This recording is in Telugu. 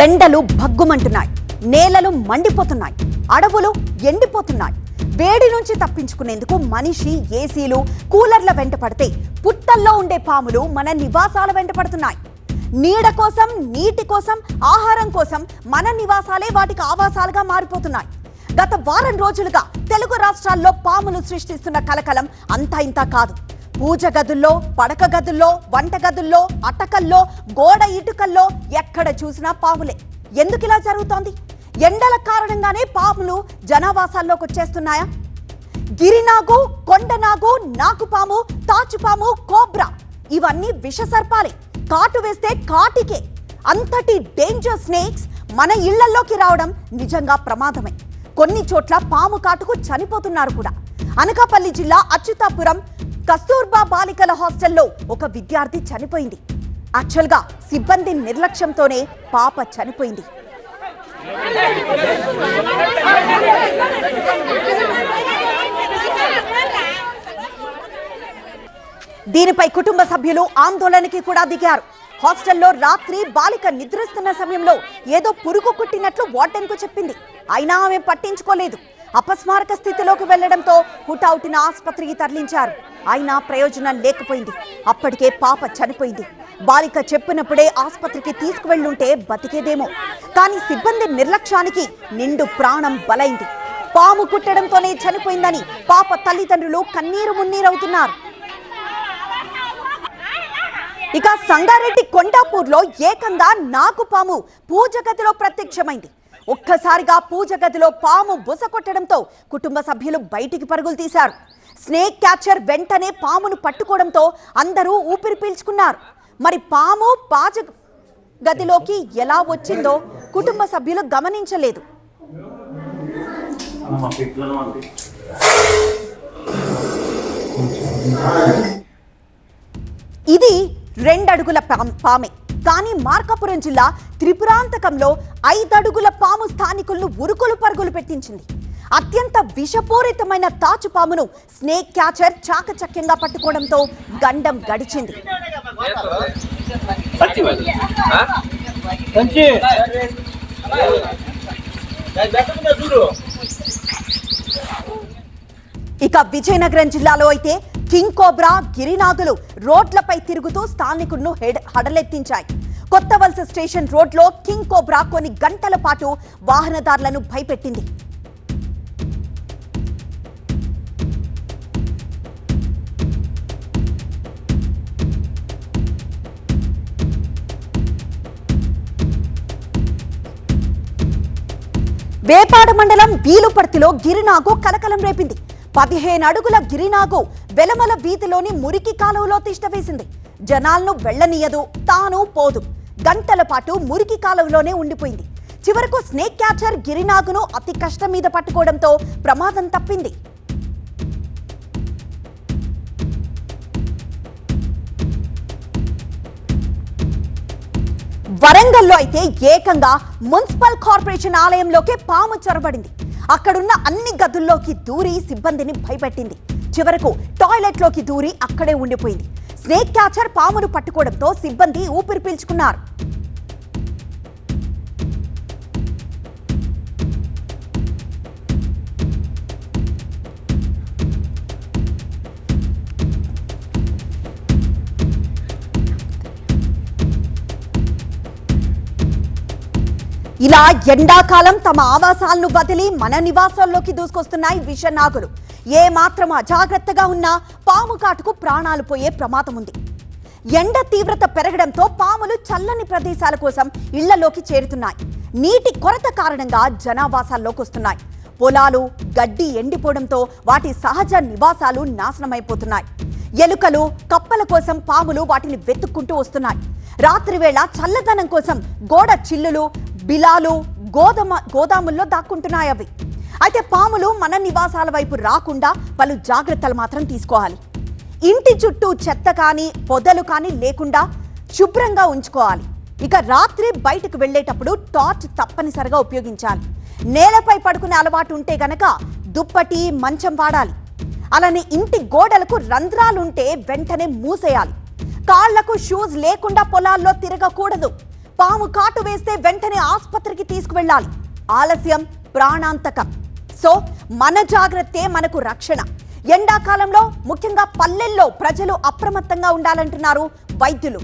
ఎండలు భగ్గుమంటున్నాయి, నేలలు మండిపోతున్నాయి, అడవులు ఎండిపోతున్నాయి. వేడి నుంచి తప్పించుకునేందుకు మనిషి ఏసీలు కూలర్ల వెంట పడితే పుట్టల్లో ఉండే పాములు మన నివాసాల వెంట పడుతున్నాయి. నీడ కోసం, నీటి కోసం, ఆహారం కోసం మన నివాసాలే వాటికి ఆవాసాలుగా మారిపోతున్నాయి. గత వారం రోజులుగా తెలుగు రాష్ట్రాల్లో పాములు సృష్టిస్తున్న కలకలం అంతా ఇంతా కాదు. పూజ గదుల్లో, పడక గదుల్లో, వంట గదుల్లో, అటకల్లో, గోడ ఇటుకల్లో ఎక్కడ చూసినా పాములే. ఎందుకు ఇలా జరుగుతోంది? ఎండల కారణంగానే పాములు జనావాసాల్లోకి వచ్చేస్తున్నాయా? గిరినాగు, కొండనాగు, నాగుపాము, తాచుపాము, కోబ్రా ఇవన్నీ విష సర్పాలే. కాటు వేస్తే కాటికే. అంతటి డేంజర్ స్నేక్స్ మన ఇళ్లలోకి రావడం నిజంగా ప్రమాదమే. కొన్ని చోట్ల పాము కాటుకు చనిపోతున్నారు కూడా. అనకాపల్లి జిల్లా అచ్యుతాపురం కస్తూర్బా బాలికల హాస్టల్లో ఒక విద్యార్థి చనిపోయింది. యాక్చువల్గా సిబ్బంది నిర్లక్ష్యంతోనే పాప చనిపోయింది. దీనిపై కుటుంబ సభ్యులు ఆందోళనకి కూడా దిగారు. హాస్టల్లో రాత్రి బాలిక నిద్రిస్తున్న సమయంలో ఏదో పురుగు కుట్టినట్లు వార్డెన్కు చెప్పింది. అయినా ఆమె పట్టించుకోలేదు. అపస్మారక స్థితిలోకి వెళ్లడంతో హుటాహుటిన ఆసుపత్రికి తరలించారు. అయినా ప్రయోజనం లేకపోయింది. అప్పటికే పాప చనిపోయింది. బాలిక చెప్పినప్పుడే ఆసుపత్రికి తీసుకువెళ్లుంటే బతికేదేమో. కానీ సిబ్బంది నిర్లక్ష్యానికి నిండు ప్రాణం బలైంది. పాము కుట్టడంతోనే చనిపోయిందని పాప తల్లిదండ్రులు కన్నీరు మున్నీరవుతున్నారు. ఇక సంగారెడ్డి కొండాపూర్లో ఏకంగా నాగుపాము పూజ గదిలో ప్రత్యక్షమైంది. ఒక్కసారిగా పూజ గదిలో పాము బుస కొట్టడంతో కుటుంబ సభ్యులు బయటికి పరుగులు తీశారు. స్నేక్ క్యాచర్ వెంటనే పామును పట్టుకోవడంతో అందరూ ఊపిరి పీల్చుకున్నారు. మరి పాము పాజ గదిలోకి ఎలా వచ్చిందో కుటుంబ సభ్యులు గమనించలేదు. ఇది 2 అడుగుల పామే. కానీ మార్కాపురం జిల్లా త్రిపురాంతకంలో 5 అడుగుల పాము స్థానికులను ఉరుకులు పరుగులు పెట్టించింది. అత్యంత విషపూరితమైన తాచుపామును స్నేక్ క్యాచర్ చాకచక్యంగా పట్టుకోవడంతో గండం గడిచింది. ఇక విజయనగరం జిల్లాలో అయితే కింగ్ కోబ్రా, గిరినాగులు రోడ్లపై తిరుగుతూ స్థానికులను హడలెత్తించాయి. కొత్త వలస స్టేషన్ రోడ్లో కింగ్ కోబ్రా కొన్ని గంటల పాటు వాహనదారులను భయపెట్టింది. వేపాడ మండలం వీలుపర్తిలో గిరినాగు కలకలం రేపింది. 15 అడుగుల గిరినాగు వెలమల వీధిలోని మురికి కాలువలో తిష్టవేసింది. జనాలను వెళ్లనీయదు, తాను పోదు. గంటల పాటు మురికి కాలువలోనే ఉండిపోయింది. చివరకు స్నేక్ క్యాచర్ గిరినాగును అతి కష్టం మీద పట్టుకోవడంతో ప్రమాదం తప్పింది. వరంగల్లో అయితే ఏకంగా మున్సిపల్ కార్పొరేషన్ ఆలయంలోకే పాము చొరబడింది. అక్కడున్న అన్ని గదుల్లోకి దూరి సిబ్బందిని భయపెట్టింది. చివరకు టాయిలెట్లోకి దూరి అక్కడే ఉండిపోయింది. స్నేక్ క్యాచర్ పామును పట్టుకోవడంతో సిబ్బంది ఊపిరి పీల్చుకున్నారు. ఇలా ఎండాకాలం తమ ఆవాసాలను వదిలి మన నివాసాల్లోకి దూసుకొస్తున్నాయి విషనాగులు. ఏ మాత్రం అజాగ్రత్తగా ఉన్నా పాము కాటుకు ప్రాణాలు పోయే ప్రమాదం ఉంది. ఎండ తీవ్రత పెరగడంతో పాములు చల్లని ప్రదేశాల కోసం ఇళ్లలోకి చేరుతున్నాయి. నీటి కొరత కారణంగా జనావాసాల్లోకి వస్తున్నాయి. పొలాలు, గడ్డి ఎండిపోవడంతో వాటి సహజ నివాసాలు నాశనమైపోతున్నాయి. ఎలుకలు, కప్పల కోసం పాములు వాటిని వెతుక్కుంటూ వస్తున్నాయి. రాత్రివేళ చల్లదనం కోసం గోడ చిల్లులు, బిలాలు, గోదాముల్లో దాక్కుంటున్నాయి అవి. అయితే పాములు మన నివాసాల వైపు రాకుండా పలు జాగ్రత్తలు మాత్రం తీసుకోవాలి. ఇంటి చుట్టూ చెత్త కానీ, పొదలు కానీ లేకుండా శుభ్రంగా ఉంచుకోవాలి. ఇక రాత్రి బయటకు వెళ్లేటప్పుడు టార్చ్ తప్పనిసరిగా ఉపయోగించాలి. నేలపై పడుకునే అలవాటు ఉంటే గనక దుప్పటి, మంచం వాడాలి. అలానే ఇంటి గోడలకు రంధ్రాలుంటే వెంటనే మూసేయాలి. కాళ్లకు షూస్ లేకుండా పొలాల్లో తిరగకూడదు. పాము కాటు వేస్తే వెంటనే ఆసుపత్రికి తీసుకువెళ్ళాలి. ఆలస్యం ప్రాణాంతకం. సో మన జాగ్రత్తే మనకు రక్షణ. ఎండాకాలంలో ముఖ్యంగా పల్లెల్లో ప్రజలు అప్రమత్తంగా ఉండాలంటున్నారు వైద్యులు.